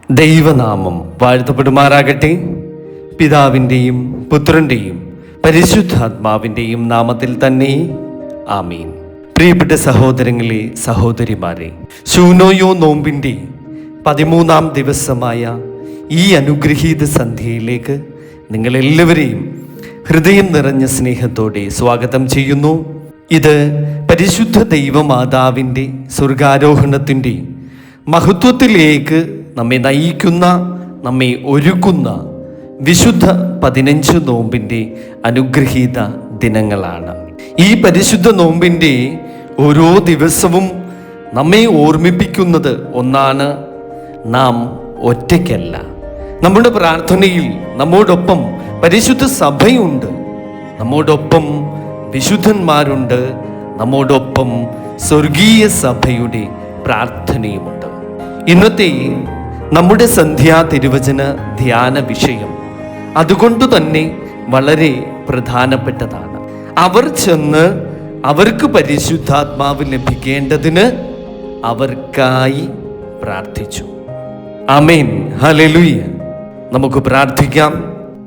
ദൈവനാമം വാഴ്ത്തപ്പെടുമാറാകട്ടെ. പിതാവിൻ്റെയും പുത്രൻ്റെയും പരിശുദ്ധാത്മാവിൻ്റെയും നാമത്തിൽ തന്നെ ആമീൻ. പ്രിയപ്പെട്ട സഹോദരങ്ങളെ, സഹോദരിമാരെ, ശൂനോയോ നോമ്പിൻ്റെ 13-ാം ദിവസമായ ഈ അനുഗ്രഹീത സന്ധ്യയിലേക്ക് നിങ്ങളെല്ലാവരെയും ഹൃദയം നിറഞ്ഞ സ്നേഹത്തോടെ സ്വാഗതം ചെയ്യുന്നു. ഇത് പരിശുദ്ധ ദൈവമാതാവിൻ്റെ സ്വർഗാരോഹണത്തിൻ്റെ മഹത്വത്തിലേക്ക് നമ്മെ നയിക്കുന്ന, നമ്മെ ഒരുക്കുന്ന വിശുദ്ധ 15 നോമ്പിൻ്റെ അനുഗ്രഹീത ദിനങ്ങളാണ്. ഈ പരിശുദ്ധ നോമ്പിൻ്റെ ഓരോ ദിവസവും നമ്മെ ഓർമ്മിപ്പിക്കുന്നത് ഒന്നാണ്: നാം ഒറ്റയ്ക്കല്ല. നമ്മുടെ പ്രാർത്ഥനയിൽ നമ്മോടൊപ്പം പരിശുദ്ധ സഭയുണ്ട്, നമ്മോടൊപ്പം വിശുദ്ധന്മാരുണ്ട്, നമ്മോടൊപ്പം സ്വർഗീയ സഭയുടെ പ്രാർത്ഥനയുമുണ്ട്. ഇന്നത്തെ നമ്മുടെ സന്ധ്യാ തിരുവചന ധ്യാന വിഷയം അതുകൊണ്ട് തന്നെ വളരെ പ്രധാനപ്പെട്ടതാണ്. അവർ ചെന്ന് അവർക്ക് പരിശുദ്ധാത്മാവ് ലഭിക്കേണ്ടതിന് അവർക്കായി പ്രാർത്ഥിച്ചു. ആമേൻ, ഹല്ലേലൂയ. നമുക്ക് പ്രാർത്ഥിക്കാം.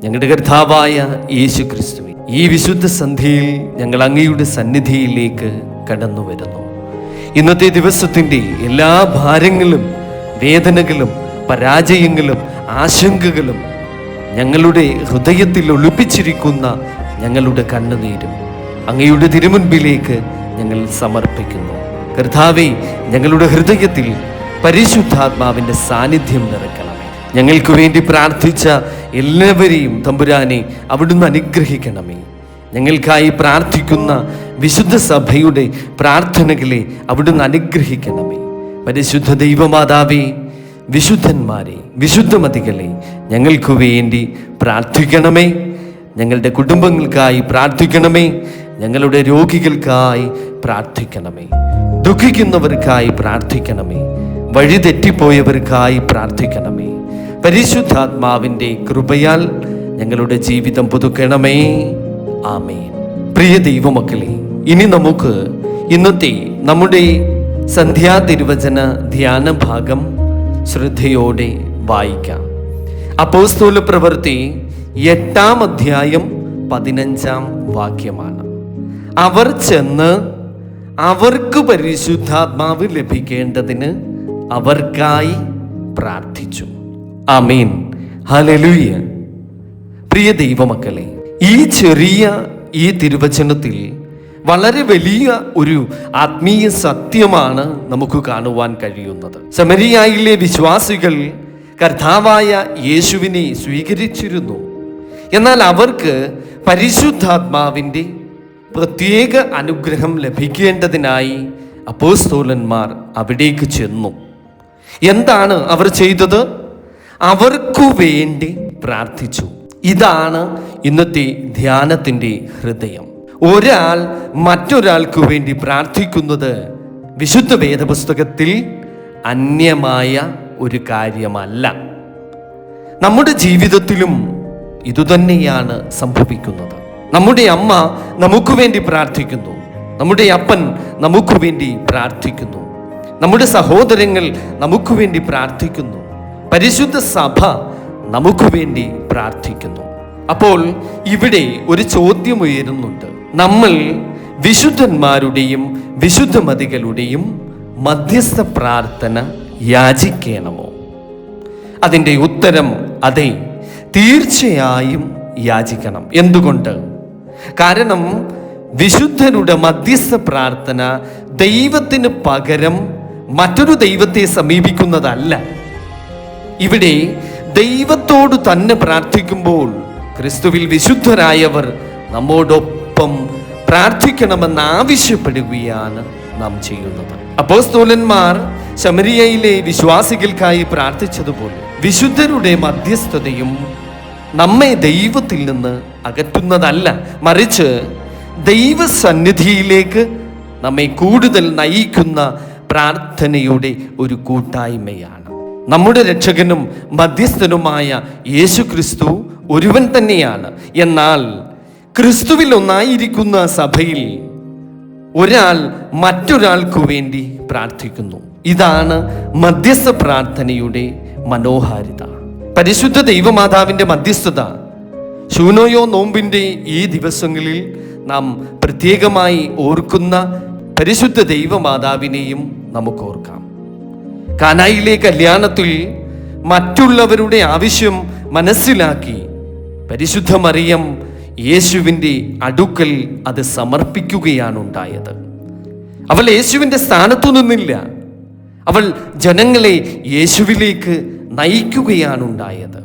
ഞങ്ങളുടെ കർത്താവായ യേശു ക്രിസ്തുവേ, ഈ വിശുദ്ധ സന്ധ്യയിൽ ഞങ്ങൾ അങ്ങയുടെ സന്നിധിയിലേക്ക് കടന്നു വരുന്നു. ഇന്നത്തെ ദിവസത്തിൻ്റെ എല്ലാ ഭാരങ്ങളും, വേദനകളും, പരാജയങ്ങളും, ആശങ്കകളും, ഞങ്ങളുടെ ഹൃദയത്തിൽ ഒളിപ്പിച്ചിരിക്കുന്ന ഞങ്ങളുടെ കണ്ണുനീരും അങ്ങയുടെ തിരുമുൻപിലേക്ക് ഞങ്ങൾ സമർപ്പിക്കുന്നു. കർത്താവേ, ഞങ്ങളുടെ ഹൃദയത്തിൽ പരിശുദ്ധാത്മാവിൻ്റെ സാന്നിധ്യം നിറയ്ക്കണമേ. ഞങ്ങൾക്ക് വേണ്ടി പ്രാർത്ഥിച്ച എല്ലാവരെയും തമ്പുരാനെ അവിടുന്ന് അനുഗ്രഹിക്കണമേ. ഞങ്ങൾക്കായി പ്രാർത്ഥിക്കുന്ന വിശുദ്ധ സഭയുടെ പ്രാർത്ഥനകളെ അവിടുന്ന് അനുഗ്രഹിക്കണമേ. പരിശുദ്ധ ദൈവമാതാവേ, വിശുദ്ധന്മാരെ, വിശുദ്ധമതികളെ, ഞങ്ങൾക്ക് വേണ്ടി പ്രാർത്ഥിക്കണമേ. ഞങ്ങളുടെ കുടുംബങ്ങൾക്കായി പ്രാർത്ഥിക്കണമേ. ഞങ്ങളുടെ രോഗികൾക്കായി പ്രാർത്ഥിക്കണമേ. ദുഃഖിക്കുന്നവർക്കായി പ്രാർത്ഥിക്കണമേ. വഴിതെറ്റിപ്പോയവർക്കായി പ്രാർത്ഥിക്കണമേ. പരിശുദ്ധാത്മാവിൻ്റെ കൃപയാൽ ഞങ്ങളുടെ ജീവിതം പുതുക്കണമേ. ആമേൻ. പ്രിയ ദൈവമക്കളെ, ഇനി നമുക്ക് ഇന്നത്തെ നമ്മുടെ സന്ധ്യാ തിരുവചന ധ്യാന ഭാഗം ശ്രദ്ധയോടെ വായിക്കാം. അപ്പോസ്തല പ്രവൃത്തി 8-ാം അധ്യായം 15-ാം വാക്യമാണ്. അവർ ചെന്ന് അവർക്ക് പരിശുദ്ധാത്മാവ് ലഭിക്കേണ്ടതിന് അവർക്കായി പ്രാർത്ഥിച്ചു. ആമേൻ, ഹല്ലേലൂയ. പ്രിയ ദൈവമക്കളെ, ഈ ചെറിയ ഈ തിരുവചനത്തിൽ വളരെ വലിയ ഒരു ആത്മീയ സത്യമാണ് നമുക്ക് കാണുവാൻ കഴിയുന്നത്. സമരിയായിലെ വിശ്വാസികൾ കർത്താവായ യേശുവിനെ സ്വീകരിച്ചിരുന്നു. എന്നാൽ അവർക്ക് പരിശുദ്ധാത്മാവിൻ്റെ പ്രത്യേക അനുഗ്രഹം ലഭിക്കേണ്ടതിനായി അപ്പോസ്തലന്മാർ അവിടേക്ക് ചെന്നു. എന്താണ് അവർ ചെയ്തത്? അവർക്കു വേണ്ടി പ്രാർത്ഥിച്ചു. ഇതാണ് ഇന്നത്തെ ധ്യാനത്തിൻ്റെ ഹൃദയം. ഒരാൾ മറ്റൊരാൾക്ക് വേണ്ടി പ്രാർത്ഥിക്കുന്നത് വിശുദ്ധ വേദപുസ്തകത്തിൽ അന്യമായ ഒരു കാര്യമല്ല. നമ്മുടെ ജീവിതത്തിലും ഇതുതന്നെയാണ് സംഭവിക്കുന്നത്. നമ്മുടെ അമ്മ നമുക്ക് വേണ്ടി പ്രാർത്ഥിക്കുന്നു, നമ്മുടെ അപ്പൻ നമുക്ക് വേണ്ടി പ്രാർത്ഥിക്കുന്നു, നമ്മുടെ സഹോദരങ്ങൾ നമുക്ക് വേണ്ടി പ്രാർത്ഥിക്കുന്നു, പരിശുദ്ധ സഭ നമുക്ക് വേണ്ടി പ്രാർത്ഥിക്കുന്നു. അപ്പോൾ ഇവിടെ ഒരു ചോദ്യം ഉയരുന്നുണ്ട്: നമ്മൾ വിശുദ്ധന്മാരുടെയും വിശുദ്ധമതികളുടെയും മധ്യസ്ഥ പ്രാർത്ഥന യാചിക്കണമോ? അതിൻ്റെ ഉത്തരം അതെ, തീർച്ചയായും യാചിക്കണം. എന്തുകൊണ്ട്? കാരണം വിശുദ്ധരുടെ മധ്യസ്ഥ പ്രാർത്ഥന ദൈവത്തിന് പകരം മറ്റൊരു ദൈവത്തെ സമീപിക്കുന്നതല്ല. ഇവിടെ ദൈവത്തോട് തന്നെ പ്രാർത്ഥിക്കുമ്പോൾ ക്രിസ്തുവിൽ വിശുദ്ധരായവർ നമ്മോടൊപ്പം പ്രാർത്ഥിക്കണമെന്ന് ആവശ്യപ്പെടുകയാണ് നാം ചെയ്യുന്നത്. അപ്പോസ്തലന്മാർ ശമരിയയിലെ വിശ്വാസികൾക്കായി പ്രാർത്ഥിച്ചതുപോലെ വിശുദ്ധരുടെ മധ്യസ്ഥതയും നമ്മെ ദൈവത്തിൽ നിന്ന് അകറ്റുന്നതല്ല, മറിച്ച് ദൈവസന്നിധിയിലേക്ക് നമ്മെ കൂടുതൽ നയിക്കുന്ന പ്രാർത്ഥനയുടെ ഒരു കൂട്ടായ്മയാണ്. നമ്മുടെ രക്ഷകനും മധ്യസ്ഥനുമായ യേശു ക്രിസ്തു ഒരുവൻ തന്നെയാണ്. എന്നാൽ ക്രിസ്തുവിൽ ഒന്നായിരിക്കുന്ന സഭയിൽ ഒരാൾ മറ്റൊരാൾക്കു വേണ്ടി പ്രാർത്ഥിക്കുന്നു. ഇതാണ് മധ്യസ്ഥ പ്രാർത്ഥനയുടെ മനോഹാരിത. പരിശുദ്ധ ദൈവമാതാവിൻ്റെ മധ്യസ്ഥത ശൂനോയോ നോമ്പിൻ്റെ ഈ ദിവസങ്ങളിൽ നാം പ്രത്യേകമായി ഓർക്കുന്ന പരിശുദ്ധ ദൈവമാതാവിനെയും നമുക്ക് ഓർക്കാം. കാനായിലെ കല്യാണത്തിൽ മറ്റുള്ളവരുടെ ആവശ്യം മനസ്സിലാക്കി പരിശുദ്ധ മറിയം യേശുവിൻ്റെ അടുക്കൽ അത് സമർപ്പിക്കുകയാണ് ഉണ്ടായത്. അവൾ യേശുവിൻ്റെ സ്ഥാനത്തു നിന്നില്ല, അവൾ ജനങ്ങളെ യേശുവിലേക്ക് നയിക്കുകയാണ് ഉണ്ടായത്.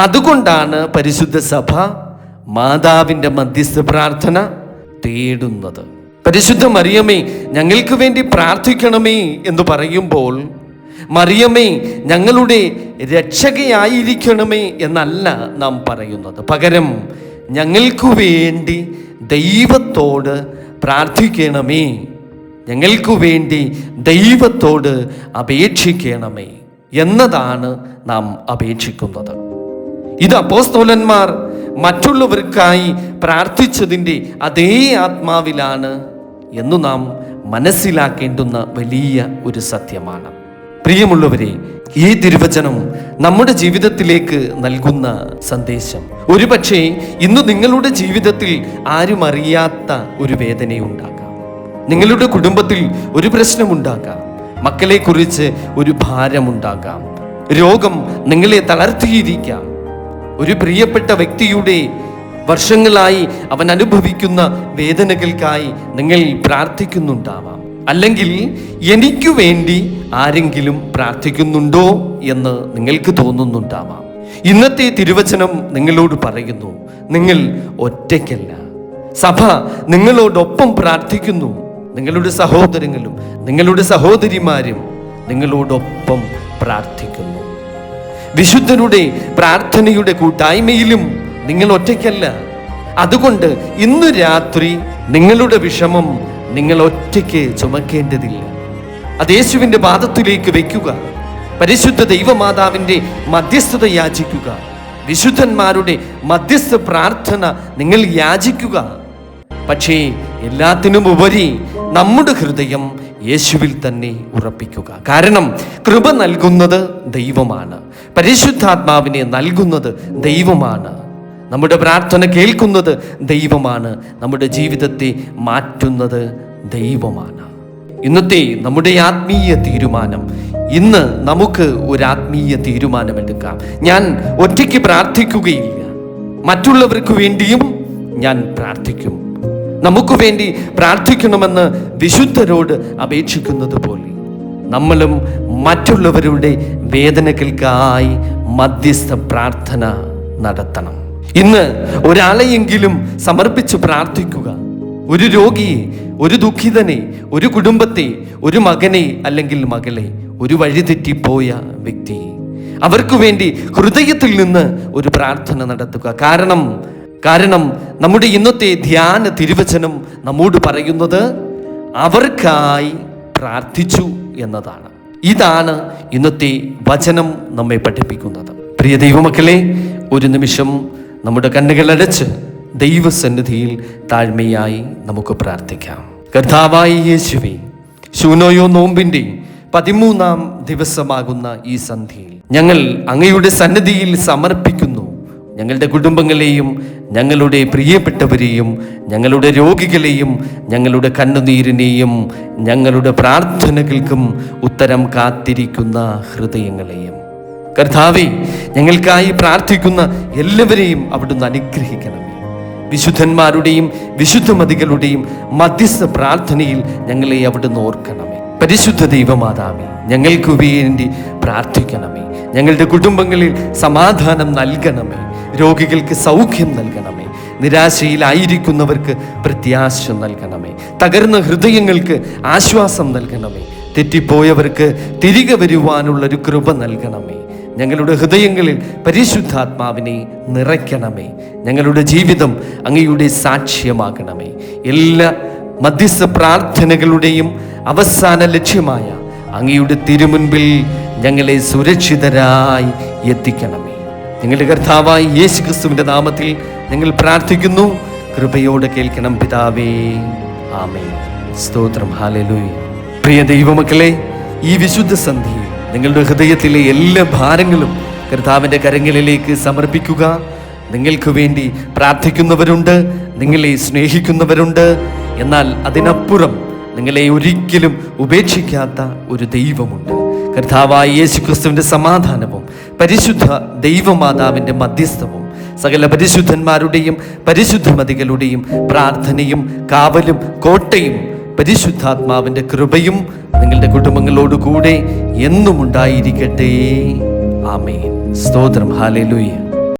അതുകൊണ്ടാണ് പരിശുദ്ധ സഭ മാതാവിൻ്റെ മധ്യസ്ഥ പ്രാർത്ഥന തേടുന്നത്. പരിശുദ്ധ മറിയമേ ഞങ്ങൾക്ക് വേണ്ടി പ്രാർത്ഥിക്കണമേ എന്ന് പറയുമ്പോൾ മറിയമേ ഞങ്ങളുടെ രക്ഷകയായിരിക്കണമേ എന്നല്ല നാം പറയുന്നത്. പകരം ഞങ്ങൾക്ക് വേണ്ടി ദൈവത്തോട് പ്രാർത്ഥിക്കണമേ, ഞങ്ങൾക്ക് വേണ്ടി ദൈവത്തോട് അപേക്ഷിക്കണമേ എന്നതാണ് നാം അപേക്ഷിക്കുന്നത്. ഇത് അപ്പോസ്തലന്മാർ മറ്റുള്ളവർക്കായി പ്രാർത്ഥിച്ചതിൻ്റെ അതേ ആത്മാവിലാണ് എന്ന് നാം മനസ്സിലാക്കേണ്ടുന്ന വലിയ ഒരു സത്യമാണ്. പ്രിയമുള്ളവരെ, ഈ തിരുവചനം നമ്മുടെ ജീവിതത്തിലേക്ക് നൽകുന്ന സന്ദേശം ഒരുപക്ഷെ ഇന്ന് നിങ്ങളുടെ ജീവിതത്തിൽ ആരും അറിയാത്ത ഒരു വേദനയുണ്ടാകാം, നിങ്ങളുടെ കുടുംബത്തിൽ ഒരു പ്രശ്നമുണ്ടാകാം, മക്കളെക്കുറിച്ച് ഒരു ഭാരമുണ്ടാകാം, രോഗം നിങ്ങളെ തളർത്തിയിരിക്കാം, ഒരു പ്രിയപ്പെട്ട വ്യക്തിയുടെ വർഷങ്ങളായി അവൻ അനുഭവിക്കുന്ന വേദനകൾക്കായി നിങ്ങൾ പ്രാർത്ഥിക്കുന്നുണ്ടാവാം. അല്ലെങ്കിൽ എനിക്ക് വേണ്ടി ആരെങ്കിലും പ്രാർത്ഥിക്കുന്നുണ്ടോ എന്ന് നിങ്ങൾക്ക് തോന്നുന്നുണ്ടാവാം. ഇന്നത്തെ തിരുവചനം നിങ്ങളോട് പറയുന്നു, നിങ്ങൾ ഒറ്റയ്ക്കല്ല. സഭ നിങ്ങളോടൊപ്പം പ്രാർത്ഥിക്കുന്നു. നിങ്ങളുടെ സഹോദരങ്ങളും നിങ്ങളുടെ സഹോദരിമാരും നിങ്ങളോടൊപ്പം പ്രാർത്ഥിക്കുന്നു. വിശുദ്ധരുടെ പ്രാർത്ഥനയുടെ കൂട്ടായ്മയിലും നിങ്ങൾ ഒറ്റയ്ക്കല്ല. അതുകൊണ്ട് ഇന്ന് രാത്രി നിങ്ങളുടെ വിഷമം നിങ്ങൾ ഒറ്റയ്ക്ക് ചുമക്കേണ്ടതില്ല. അത് യേശുവിൻ്റെ പാദത്തിലേക്ക് വയ്ക്കുക. പരിശുദ്ധ ദൈവമാതാവിൻ്റെ മധ്യസ്ഥത യാചിക്കുക. വിശുദ്ധന്മാരുടെ മധ്യസ്ഥ പ്രാർത്ഥന നിങ്ങൾ യാചിക്കുക. പക്ഷേ എല്ലാത്തിനും ഉപരി നമ്മുടെ ഹൃദയം യേശുവിൽ തന്നെ ഉറപ്പിക്കുക. കാരണം കൃപ നൽകുന്നത് ദൈവമാണ്, പരിശുദ്ധാത്മാവിനെ നൽകുന്നത് ദൈവമാണ്, നമ്മുടെ പ്രാർത്ഥന കേൾക്കുന്നത് ദൈവമാണ്, നമ്മുടെ ജീവിതത്തെ മാറ്റുന്നത് ദൈവമാണ്. ഇന്നത്തെ നമ്മുടെ ആത്മീയ തീരുമാനം, ഇന്ന് നമുക്ക് ഒരു ആത്മീയ തീരുമാനമെടുക്കാം. ഞാൻ ഒറ്റയ്ക്ക് പ്രാർത്ഥിക്കുകയില്ല, മറ്റുള്ളവർക്ക് വേണ്ടിയും ഞാൻ പ്രാർത്ഥിക്കും. നമുക്ക് വേണ്ടി പ്രാർത്ഥിക്കണമെന്ന് വിശുദ്ധരോട് അപേക്ഷിക്കുന്നത് പോലെ നമ്മളും മറ്റുള്ളവരുടെ വേദനകൾക്കായി മധ്യസ്ഥ പ്രാർത്ഥന നടത്തണം. ഇന്ന് ഒരാളെയെങ്കിലും സമർപ്പിച്ച് പ്രാർത്ഥിക്കുക. ഒരു രോഗിയെ, ഒരു ദുഃഖിതനെ, ഒരു കുടുംബത്തെ, ഒരു മകനെ അല്ലെങ്കിൽ മകളെ, ഒരു വഴിതെറ്റിപ്പോയ വ്യക്തിയെ, അവർക്ക് വേണ്ടി ഹൃദയത്തിൽ നിന്ന് ഒരു പ്രാർത്ഥന നടത്തുക. കാരണം നമ്മുടെ ഇന്നത്തെ ധ്യാന തിരുവചനം നമ്മോട് പറയുന്നത് അവർക്കായി പ്രാർത്ഥിച്ചു എന്നതാണ്. ഇതാണ് ഇന്നത്തെ വചനം നമ്മെ പഠിപ്പിക്കുന്നത്. പ്രിയ ദൈവമക്കളെ, ഒരു നിമിഷം നമ്മുടെ കണ്ണുകളടച്ച് ദൈവസന്നിധിയിൽ താഴ്മയായി നമുക്ക് പ്രാർത്ഥിക്കാം. കർത്താവായ യേശുവേ, ശൂനോയോ നോമ്പിൻ്റെ 13-ാം ദിവസമാകുന്ന ഈ സന്ധ്യയിൽ ഞങ്ങൾ അങ്ങയുടെ സന്നിധിയിൽ സമർപ്പിക്കുന്നു. ഞങ്ങളുടെ കുടുംബങ്ങളെയും ഞങ്ങളുടെ പ്രിയപ്പെട്ടവരെയും ഞങ്ങളുടെ രോഗികളെയും ഞങ്ങളുടെ കണ്ണുനീരിനെയും ഞങ്ങളുടെ പ്രാർത്ഥനകൾക്കും ഉത്തരം കാത്തിരിക്കുന്ന ഹൃദയങ്ങളെയും കർത്താവേ, ഞങ്ങൾക്കായി പ്രാർത്ഥിക്കുന്ന എല്ലാവരെയും അവിടുന്ന് അനുഗ്രഹിക്കണമേ. വിശുദ്ധന്മാരുടെയും വിശുദ്ധമതികളുടെയും മധ്യസ്ഥ പ്രാർത്ഥനയിൽ ഞങ്ങളെ അവിടുന്ന് ഓർക്കണമേ. പരിശുദ്ധ ദൈവമാതാവേ, ഞങ്ങൾക്ക് വേണ്ടി പ്രാർത്ഥിക്കണമേ. ഞങ്ങളുടെ കുടുംബങ്ങളിൽ സമാധാനം നൽകണമേ. രോഗികൾക്ക് സൗഖ്യം നൽകണമേ. നിരാശയിലായിരിക്കുന്നവർക്ക് പ്രത്യാശ നൽകണമേ. തകർന്ന ഹൃദയങ്ങൾക്ക് ആശ്വാസം നൽകണമേ. തെറ്റിപ്പോയവർക്ക് തിരികെ വരുവാനുള്ളൊരു കൃപ നൽകണമേ. ഞങ്ങളുടെ ഹൃദയങ്ങളിൽ പരിശുദ്ധാത്മാവിനെ നിറയ്ക്കണമേ. ഞങ്ങളുടെ ജീവിതം അങ്ങയുടെ സാക്ഷ്യമാകണമേ. എല്ലാ മധ്യസ്ഥ പ്രാർത്ഥനകളുടെയും അവസാന ലക്ഷ്യമായ അങ്ങയുടെ തിരുമുൻപിൽ ഞങ്ങളെ സുരക്ഷിതരായി എത്തിക്കണമേ. ഞങ്ങളുടെ കർത്താവായ യേശു ക്രിസ്തുവിൻ്റെ നാമത്തിൽ ഞങ്ങൾ പ്രാർത്ഥിക്കുന്നു. കൃപയോടെ കേൾക്കണം പിതാവേ, ആമേൻ. സ്തോത്രം, ഹല്ലേലൂയ. പ്രിയ ദൈവമക്കളെ, ഈ വിശുദ്ധ സന്ധ്യയിൽ നിങ്ങളുടെ ഹൃദയത്തിലെ എല്ലാ ഭാരങ്ങളും കർത്താവിൻ്റെ കരങ്ങളിലേക്ക് സമർപ്പിക്കുക. നിങ്ങൾക്ക് വേണ്ടി പ്രാർത്ഥിക്കുന്നവരുണ്ട്, നിങ്ങളെ സ്നേഹിക്കുന്നവരുണ്ട്. എന്നാൽ അതിനപ്പുറം നിങ്ങളെ ഒരിക്കലും ഉപേക്ഷിക്കാത്ത ഒരു ദൈവമുണ്ട്. കർത്താവായ യേശുക്രിസ്തുവിൻ്റെ സമാധാനവും പരിശുദ്ധ ദൈവമാതാവിൻ്റെ മധ്യസ്ഥവും സകല പരിശുദ്ധന്മാരുടെയും പരിശുദ്ധമതികളുടെയും പ്രാർത്ഥനയും കാവലും കോട്ടയും പരിശുദ്ധാത്മാവിൻ്റെ കൃപയും നിങ്ങളുടെ കുടുംബങ്ങളോട് കൂടെ എന്നും ഉണ്ടായിരിക്കട്ടെ. ആമേൻ. സ്തോത്രം. ഹല്ലേലൂയ.